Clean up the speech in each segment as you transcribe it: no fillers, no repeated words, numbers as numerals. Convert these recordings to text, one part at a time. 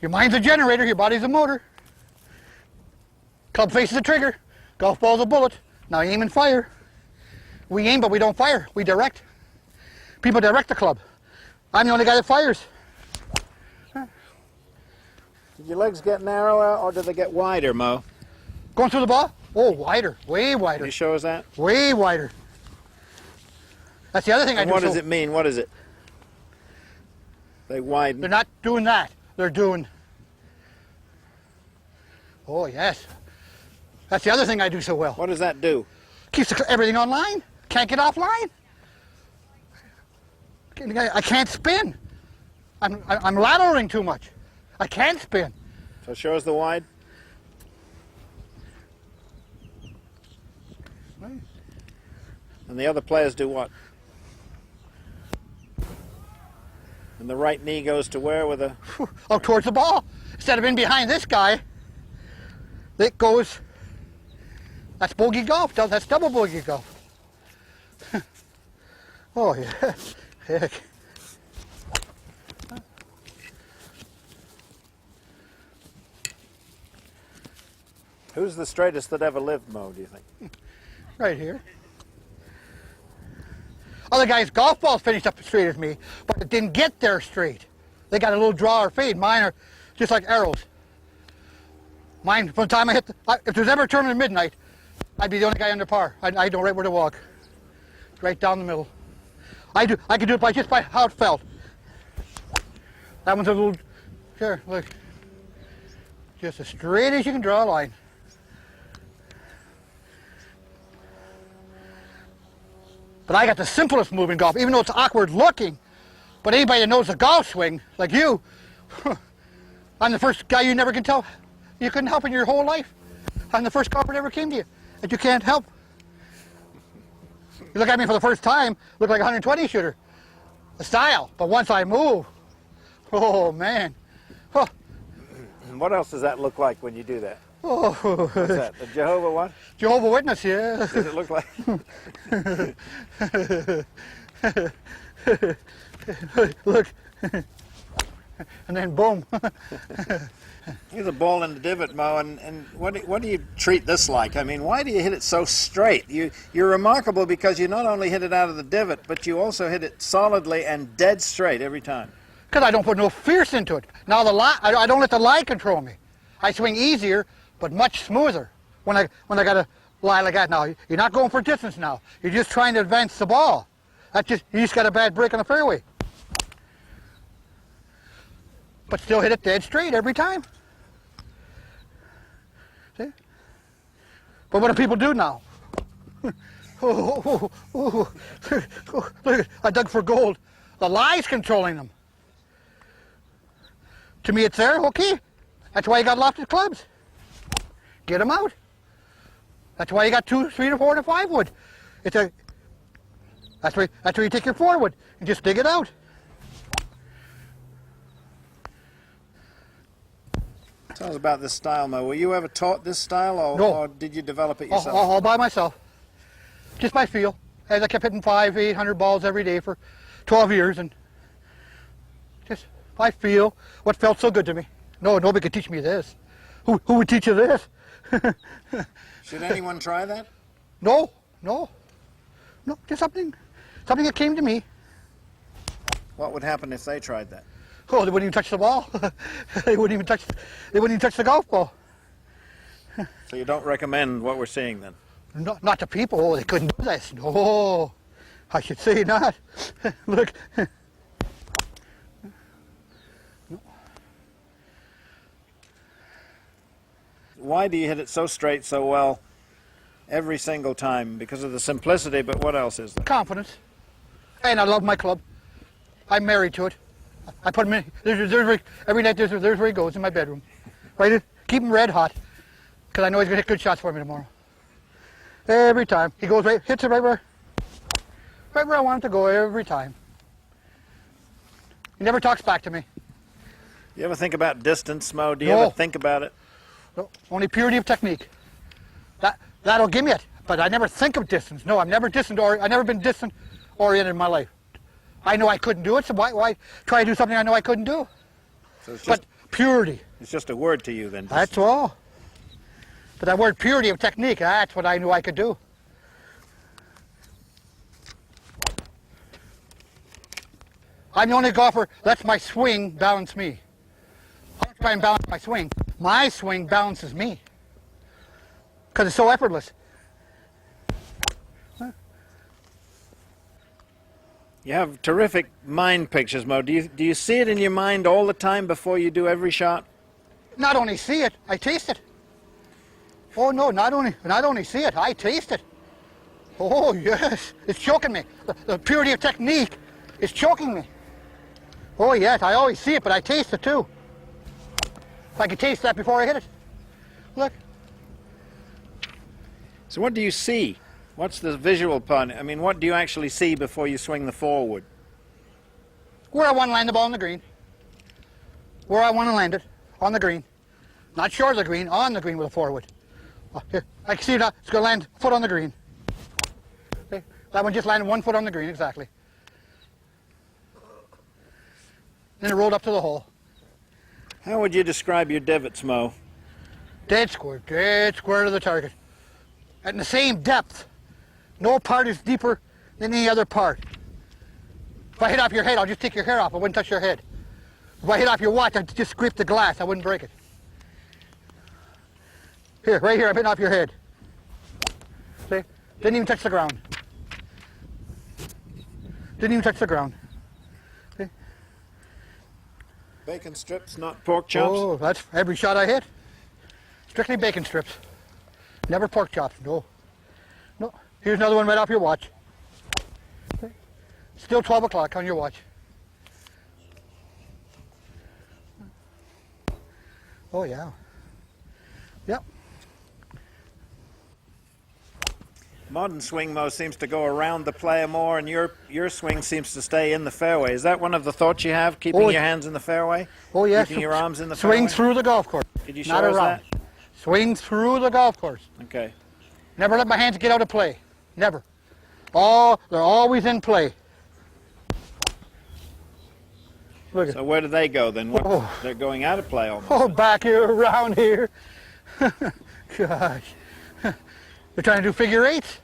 Your mind's a generator, your body's a motor. Club face is a trigger. Golf ball's a bullet. Now aim and fire. We aim, but we don't fire. We direct. People direct the club. I'm the only guy that fires. Did your legs get narrower or did they get wider, Mo? Going through the ball? Oh, wider. Way wider. Can you show us that? Way wider. That's the other thing I do. What does it mean? What is it? They widen. They're not doing that. They're doing... Oh, yes. That's the other thing I do so well. What does that do? Keeps everything online. Can't get offline. I can't spin. I'm laterally too much. I can't spin. So show us the wide. And the other players do what? And the right knee goes to where with a... Oh, towards the ball. Instead of in behind this guy, it goes... That's bogey golf. That's double bogey golf. Oh, yeah. Heck. Who's the straightest that ever lived, Mo, do you think? Right here. Other guys' golf balls finished up as straight as me, but it didn't get there straight. They got a little draw or fade. Mine are just like arrows. Mine, from the time I hit, if there's ever a tournament at midnight, I'd be the only guy under par. I know right where to walk. Right down the middle. I could do it just by how it felt. That one's a little, here, look. Just as straight as you can draw a line. But I got the simplest move in golf, even though it's awkward looking. But anybody that knows the golf swing, like you, I'm the first guy you never can tell. You couldn't help in your whole life. I'm the first golfer that ever came to you that you can't help. You look at me for the first time, look like a 120 shooter. The style. But once I move, oh man. Oh. And what else does that look like when you do that? Oh. What's that? A Jehovah what? Jehovah Witness, yeah. Does it look like? Look. And then boom. Here's a ball in the divot, Mo, and what do you treat this like? I mean, why do you hit it so straight? You're remarkable because you not only hit it out of the divot, but you also hit it solidly and dead straight every time. Because I don't put no fierce into it. Now I don't let the lie control me. I swing easier, but much smoother when I got a lie like that. Now you're not going for distance now. You're just trying to advance the ball. You just got a bad break on the fairway. But still hit it dead straight every time. See? But what do people do now? Look, I dug for gold. The lie's controlling them. To me, it's there. Okay. That's why you got lofted clubs. Get them out. That's why you got 2, 3, 4, and a 5 wood. That's where you take your 4 wood and just dig it out. Tell us about this style, Mo. Were you ever taught this style, or did you develop it yourself? All by myself. Just by feel. As I kept hitting 500, 800 balls every day for 12 years, and just by feel, what felt so good to me. No, nobody could teach me this. Who would teach you this? Should anyone try that? No. Just something that came to me. What would happen if they tried that? Oh, they wouldn't even touch the ball. They wouldn't even touch the golf ball. So you don't recommend what we're seeing then? Not to people. Oh, they couldn't do this. No, I should say not. Look. No. Why do you hit it so straight, so well, every single time? Because of the simplicity, but what else is there? Confidence. And I love my club. I'm married to it. I put him in. Every night there's where he goes in my bedroom. Right, keep him red hot, because I know he's gonna hit good shots for me tomorrow. Every time he goes hits it right where I want him to go every time. He never talks back to me. You ever think about distance, Mo? Do you ever think about it? No, only purity of technique. That'll give me it. But I never think of distance. No, I've never been distant oriented in my life. I know I couldn't do it, so why try to do something I know I couldn't do? So it's just Purity. It's just a word to you then. That's all. But that word purity of technique, that's what I knew I could do. I'm the only golfer that lets my swing balance me. I don't try and balance my swing. My swing balances me. Because it's so effortless. You have terrific mind pictures, Mo. Do you see it in your mind all the time before you do every shot? Not only see it, I taste it. Oh no, not only see it, I taste it. Oh yes, it's choking me. The purity of technique is choking me. Oh yes, I always see it, but I taste it too. If I could taste that before I hit it. Look. So what do you see? What's the visual part? I mean, what do you actually see before you swing the forward? Where I want to land the ball on the green. Where I want to land it, on the green. Not short of the green, on the green with a forward. Here, I can see it, it's going to land foot on the green. Okay. That one just landed 1 foot on the green, exactly. Then it rolled up to the hole. How would you describe your divots, Mo? Dead square to the target. At the same depth. No part is deeper than any other part. If I hit off your head, I'll just take your hair off. I wouldn't touch your head. If I hit off your watch, I'd just scrape the glass. I wouldn't break it. Here, right here, I'm hitting off your head. See? Didn't even touch the ground. Didn't even touch the ground. See? Bacon strips, not pork chops? Oh, that's every shot I hit. Strictly bacon strips. Never pork chops, no. No. Here's another one right off your watch. Okay. Still 12 o'clock on your watch. Oh yeah. Yep. Modern swing, Mo, seems to go around the player more, and your swing seems to stay in the fairway. Is that one of the thoughts you have, keeping your hands in the fairway? Oh yes. Keeping your arms in the swing fairway? Through the golf course. Could you show Not us around. that? Swing through the golf course. Okay. Never let my hands get out of play. Never. They're always in play. Look at So where do they go then? Oh. They're going out of play almost. Oh, back here, around here. Gosh. They're trying to do figure eights.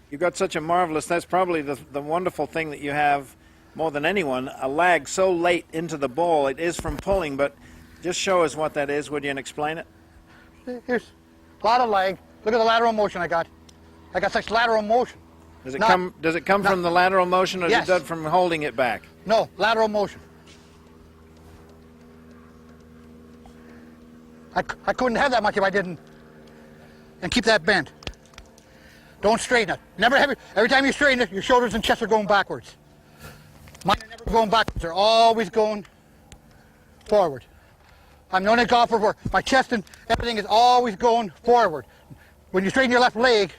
You've got such a marvelous, that's probably the wonderful thing that you have more than anyone, a lag so late into the ball. It is from pulling, but just show us what that is, would you, and explain it? Here's a lot of lag. Look at the lateral motion I got. I got such lateral motion. Does it come from the lateral motion, or Yes. does it come from holding it back? No, lateral motion. I couldn't have that much if I didn't. And keep that bent. Don't straighten it. Never have it. Every time you straighten it, your shoulders and chest are going backwards. Mine are never going backwards. They're always going forward. I'm the only golfer where my chest and everything is always going forward. When you straighten your left leg,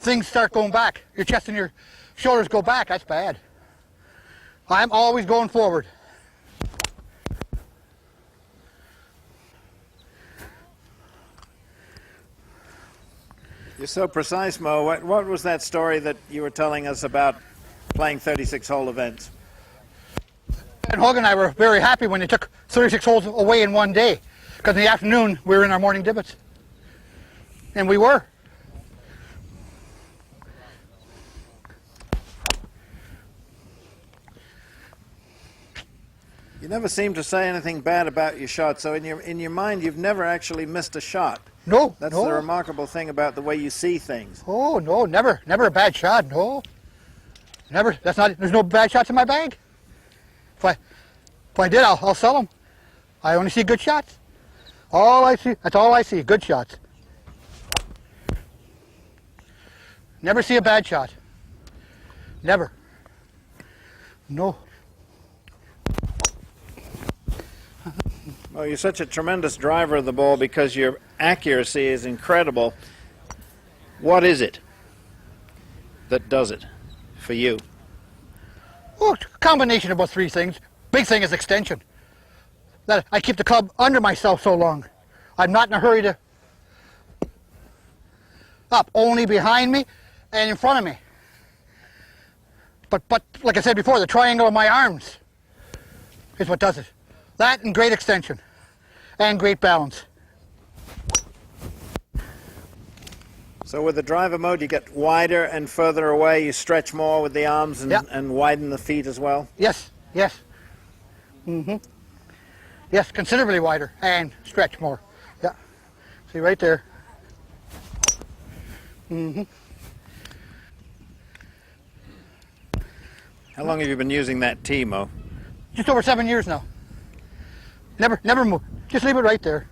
things start going back. Your chest and your shoulders go back. That's bad. I'm always going forward. You're so precise, Mo. What was that story that you were telling us about playing 36-hole events? And Hogan and I were very happy when they took 36 holes away in one day, because in the afternoon we were in our morning divots. And we were. You never seem to say anything bad about your shot, so in your mind you've never actually missed a shot. No, That's no. the remarkable thing about the way you see things. Oh no, never a bad shot. No, never. There's no bad shots in my bag. If I did, I'll sell them. I only see good shots. That's all I see. Good shots. Never see a bad shot. Never. No. Well, you're such a tremendous driver of the ball because your accuracy is incredible. What is it that does it for you? Oh, a combination of about three things. Big thing is extension. That I keep the club under myself so long. I'm not in a hurry to up, only behind me and in front of me. But like I said before, the triangle of my arms is what does it. That and great extension. and great balance. So with the driver mode, you get wider and further away. You stretch more with the arms and, Yep. and widen the feet as well. Yes, yes. Yes, considerably wider and stretch more. Yeah. See right there. How long have you been using that tee, Mo? Just over 7 years now. Never move. Just leave it right there.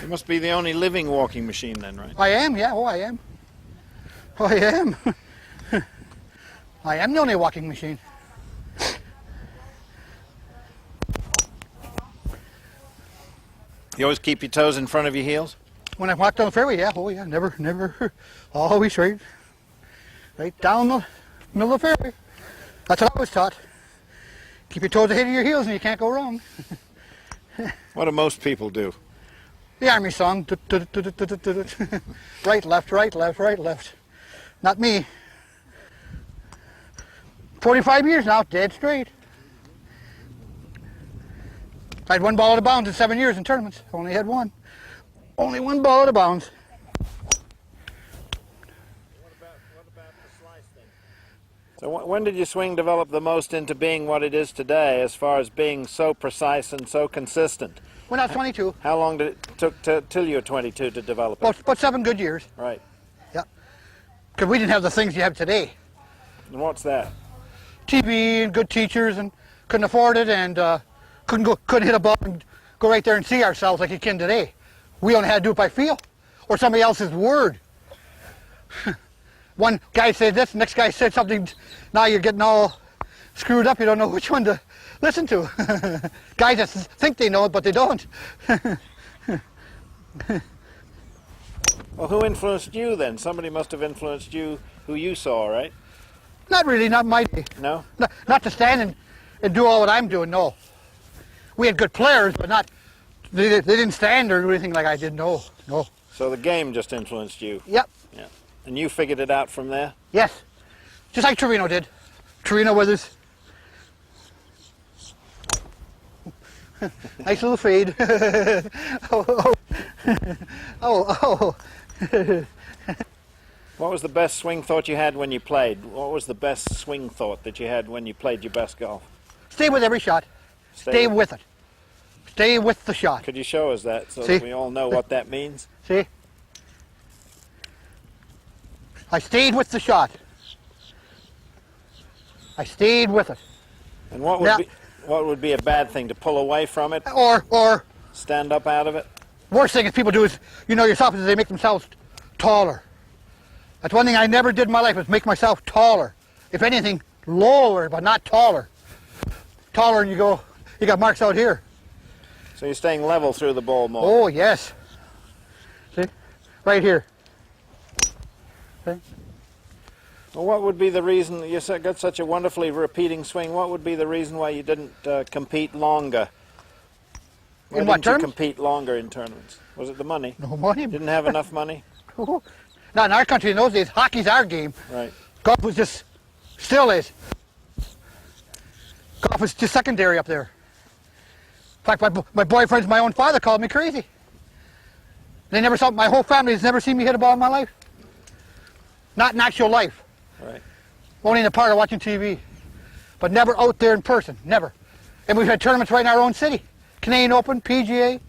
You must be the only living walking machine then, right? I am, yeah. Oh, I am. Oh, I am. I am the only walking machine. You always keep your toes in front of your heels? When I walk down the fairway, yeah. Oh, yeah. Never. Always straight. Right down the middle of the fairway. That's what I was taught. Keep your toes ahead of your heels and you can't go wrong. What do most people do? The army song. Right, left, right, left, right, left. Not me. 45 years now, dead straight. I had one ball out of bounds in 7 years in tournaments. Only had one. Only one ball out of bounds. What about the slice thing? So when did your swing develop the most into being what it is today, as far as being so precise and so consistent? When I was 22. How long did it took till you were 22 to develop it? About 7 good years. Right. Yeah. Because we didn't have the things you have today. And what's that? TV and good teachers, and couldn't afford it, and couldn't hit a ball and go right there and see ourselves like you can today. We only had to do it by feel or somebody else's word. One guy said this, next guy said something. Now you're getting all screwed up. You don't know which one to listen to. Guys that think they know it, but they don't. Well, who influenced you then? Somebody must have influenced you who you saw, right? Not really, not my day. No? Not to stand and do all what I'm doing, no. We had good players, but not, they didn't stand or do anything like I did, no. So the game just influenced you? Yep, Yeah. And you figured it out from there? yes. Just like Torino did. Torino with his nice little fade. oh. What was the best swing thought you had when you played? What was the best swing thought that you had when you played your best golf? Stay with every shot. Stay with it. Stay with the shot. Could you show us that so See? that we all know what that means? See? I stayed with the shot. I stayed with it. And what would be a bad thing? To pull away from it? Or Stand up out of it? worst thing is people do is, you know yourself, is they make themselves taller. That's one thing I never did in my life, was make myself taller. If anything, lower, but not taller. Taller and you got marks out here. So you're staying level through the ball more? Oh, yes. See? Right here. See? Well, what would be the reason, you got such a wonderfully repeating swing, what would be the reason why you didn't compete longer? Why In what didn't you terms? compete longer in tournaments? Was it the money? No money. Didn't have enough money? Not in our country in those days. Hockey's our game. Right. Golf was just, still is. Golf was just secondary up there. In fact, my boyfriend's my own father called me crazy. They never saw, my whole family has never seen me hit a ball in my life. Not in actual life. Right. Only in the park or watching TV. But never out there in person, never. And we've had tournaments right in our own city. Canadian Open, PGA,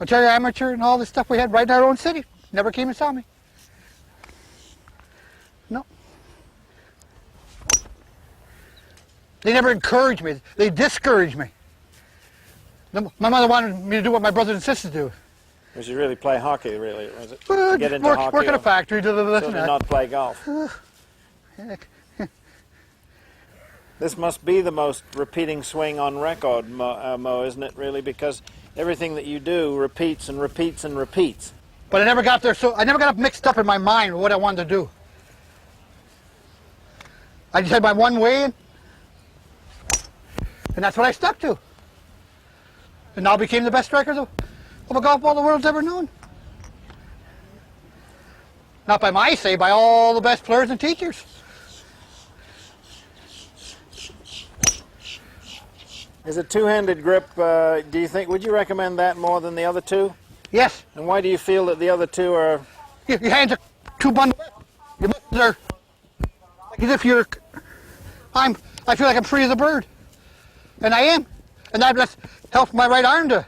Ontario Amateur, and all this stuff we had right in our own city. Never came and saw me. No. They never encouraged me. They discouraged me. My mother wanted me to do what my brothers and sisters do. Was you really play hockey, really, was it? To get into hockey? Work at a factory, do this So and to that. not play golf. Heck. This must be the most repeating swing on record, Mo, isn't it, really? Because everything that you do repeats and repeats and repeats. But I never got there, so I never got mixed up in my mind with what I wanted to do. I just had my one way, and that's what I stuck to. And now became the best striker of a golf ball the world's ever known. Not by my say, by all the best players and teachers. Is a two-handed grip, do you think, would you recommend that more than the other two? Yes. And why do you feel that the other two are... Your hands are too bundled up. Your muscles are like as if you're... I feel like I'm free as a bird. And I am. And that just helps my right arm to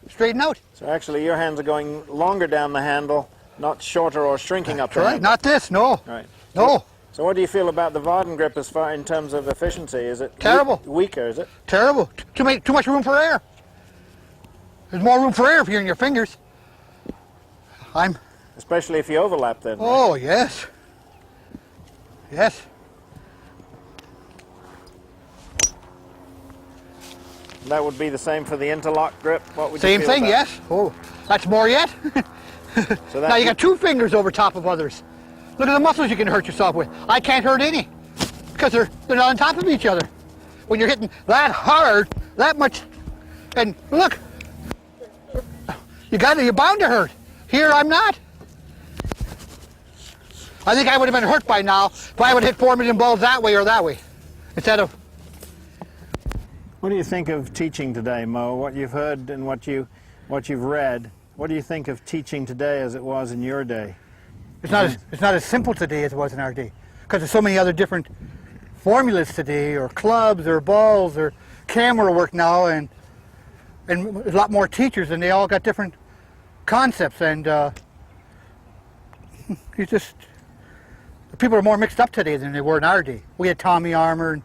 straighten out. So actually your hands are going longer down the handle, not shorter or shrinking up the Right, handle. not this, no. Right. No. So what do you feel about the Varden grip as far in terms of efficiency? Is it Terrible. Weaker, is it? Terrible. Too much room for air. There's more room for air if you're in your fingers. Especially if you overlap them. Right? Oh, yes. Yes. That would be the same for the interlock grip? What would Same you feel thing, about? yes. Oh, that's more yet. So that Now you got two fingers over top of others. Look at the muscles you can hurt yourself with. I can't hurt any because they're not on top of each other. When you're hitting that hard, that much, and look, you're bound to hurt. Here I'm not. I think I would have been hurt by now if I would hit 4 million balls that way or that way instead of. What do you think of teaching today, Mo? What you've heard and what you've read. What do you think of teaching today as it was in your day? It's not as simple today as it was in our day because there's so many other different formulas today, or clubs, or balls, or camera work now, and a lot more teachers, and they all got different concepts, and people are more mixed up today than they were in our day. We had Tommy Armour and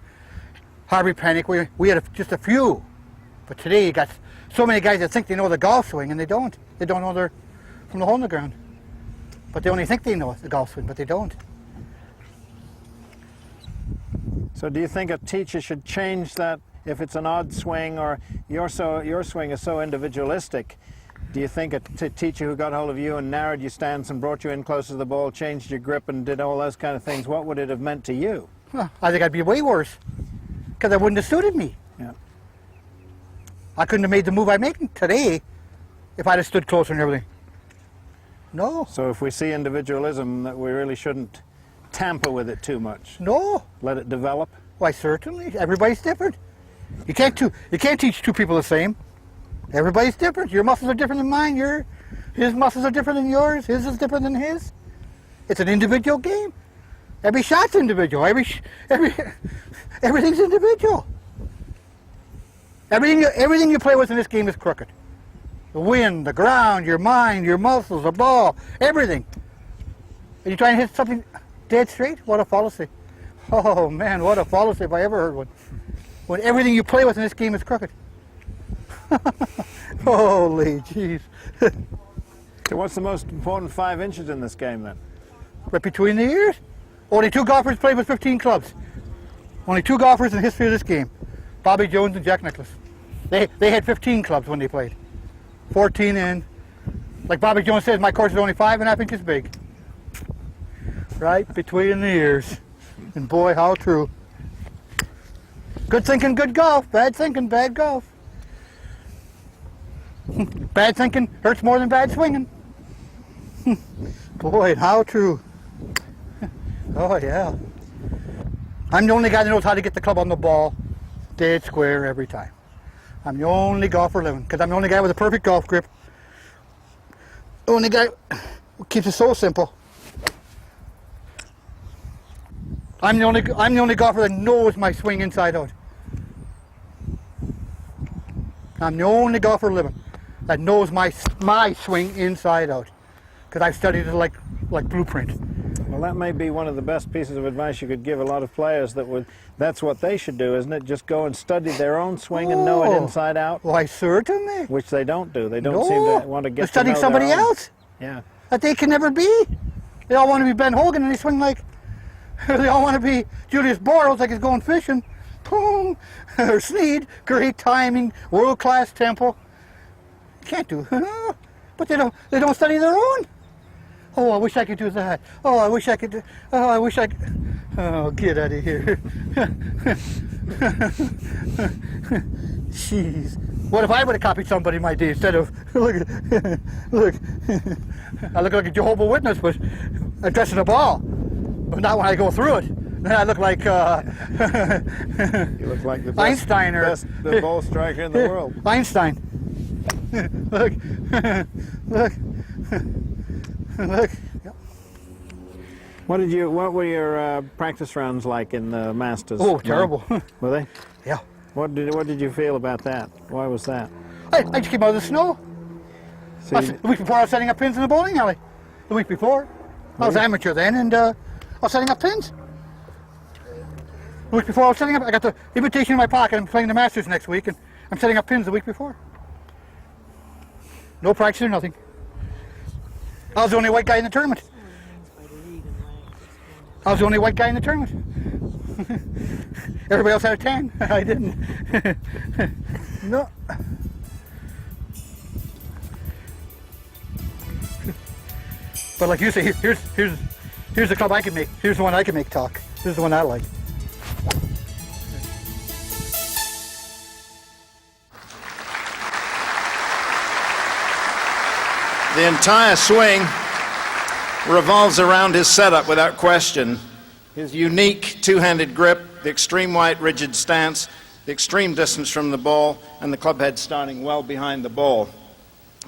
Harvey Penick. We had just a few, but today you got so many guys that think they know the golf swing, and they don't. They don't know they're from the hole in the ground. But they only think they know the golf swing, but they don't. So do you think a teacher should change that if it's an odd swing, or your swing is so individualistic? Do you think a teacher who got hold of you and narrowed your stance and brought you in closer to the ball, changed your grip and did all those kind of things, what would it have meant to you? Well, I think I'd be way worse because it wouldn't have suited me. Yeah. I couldn't have made the move I'm making today if I'd have stood closer and everything. No. So if we see individualism, that we really shouldn't tamper with it too much. No. Let it develop. Why, certainly. Everybody's different. You can't teach two people the same. Everybody's different. Your muscles are different than mine. His muscles are different than yours. His is different than his. It's an individual game. Every shot's individual. Everything's individual. Everything you play with in this game is crooked. The wind, the ground, your mind, your muscles, the ball, everything. And you try and hit something dead straight? What a fallacy. Oh man, what a fallacy if I ever heard one. When everything you play with in this game is crooked. Holy jeez. So what's the most important 5 inches in this game then? Right between the ears. Only 2 golfers played with 15 clubs. Only 2 golfers in the history of this game. Bobby Jones and Jack Nicklaus. They had 15 clubs when they played. 14 in. Like Bobby Jones says, my course is only 5.5 inches big. Right between the ears. And boy, how true. Good thinking, good golf. Bad thinking, bad golf. Bad thinking hurts more than bad swinging. Boy, how true. Oh yeah. I'm the only guy that knows how to get the club on the ball dead square every time. I'm the only golfer living because I'm the only guy with a perfect golf grip. The only guy who keeps it so simple. I'm the only golfer that knows my swing inside out. I'm the only golfer living that knows my swing inside out because I've studied it like blueprint. Well, that may be one of the best pieces of advice you could give a lot of players. That's what they should do, isn't it? Just go and study their own swing and know it inside out. Why, certainly. Which they don't do. They don't seem to want to get They're studying to know somebody their own. else. Yeah. That they can never be. They all want to be Ben Hogan and they swing like, they all want to be Julius Boros like he's going fishing. Boom. Or Sneed, great timing, world-class tempo. Can't do it. But they don't study their own. Oh, I wish I could do that. Oh, I wish I could do, oh, I wish I could. Oh, get out of here. Jeez. What if I would have copied somebody my day instead of, look, I look like a Jehovah's Witness, but addressing a ball. But not when I go through it. I look like You look like the Einstein or the ball striker in the world. Einstein. Look, look, look. Yep. What were your practice rounds like in the Masters? Oh, terrible. Were they? Yeah. What did you feel about that? Why was that? I just came out of the snow. So The week before I was setting up pins in the bowling alley. The week before. I was amateur then, and I was setting up pins. The week before I was setting up, I got the invitation in my pocket. I'm playing the Masters next week, and I'm setting up pins the week before. No practice or nothing. I was the only white guy in the tournament. I was the only white guy in the tournament. Everybody else had a tan. I didn't. No. But like you say, here's the club I can make. Here's the one I can make talk. This is the one I like. The entire swing revolves around his setup without question. His unique two-handed grip, the extreme white rigid stance, the extreme distance from the ball, and the club head starting well behind the ball.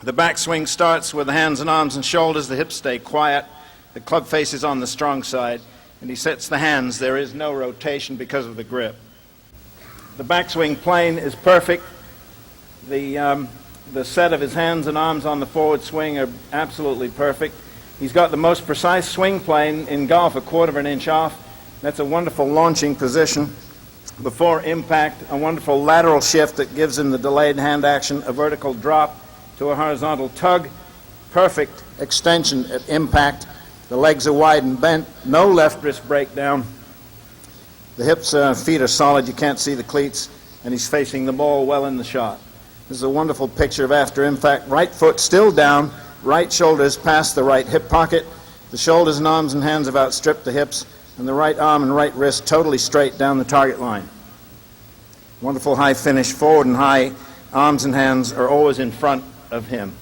The backswing starts with the hands and arms and shoulders, the hips stay quiet, the club face is on the strong side, and he sets the hands. There is no rotation because of the grip. The backswing plane is perfect. The set of his hands and arms on the forward swing are absolutely perfect. He's got the most precise swing plane in golf, a quarter of an inch off. That's a wonderful launching position. Before impact, a wonderful lateral shift that gives him the delayed hand action, a vertical drop to a horizontal tug, perfect extension at impact. The legs are wide and bent, no left wrist breakdown. The hips, feet are solid, you can't see the cleats, and he's facing the ball well in the shot. This is a wonderful picture of after impact. Right foot still down, right shoulders past the right hip pocket. The shoulders and arms and hands have outstripped the hips, and the right arm and right wrist totally straight down the target line. Wonderful high finish, forward and high. Arms and hands are always in front of him.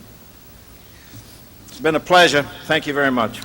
It's been a pleasure. Thank you very much.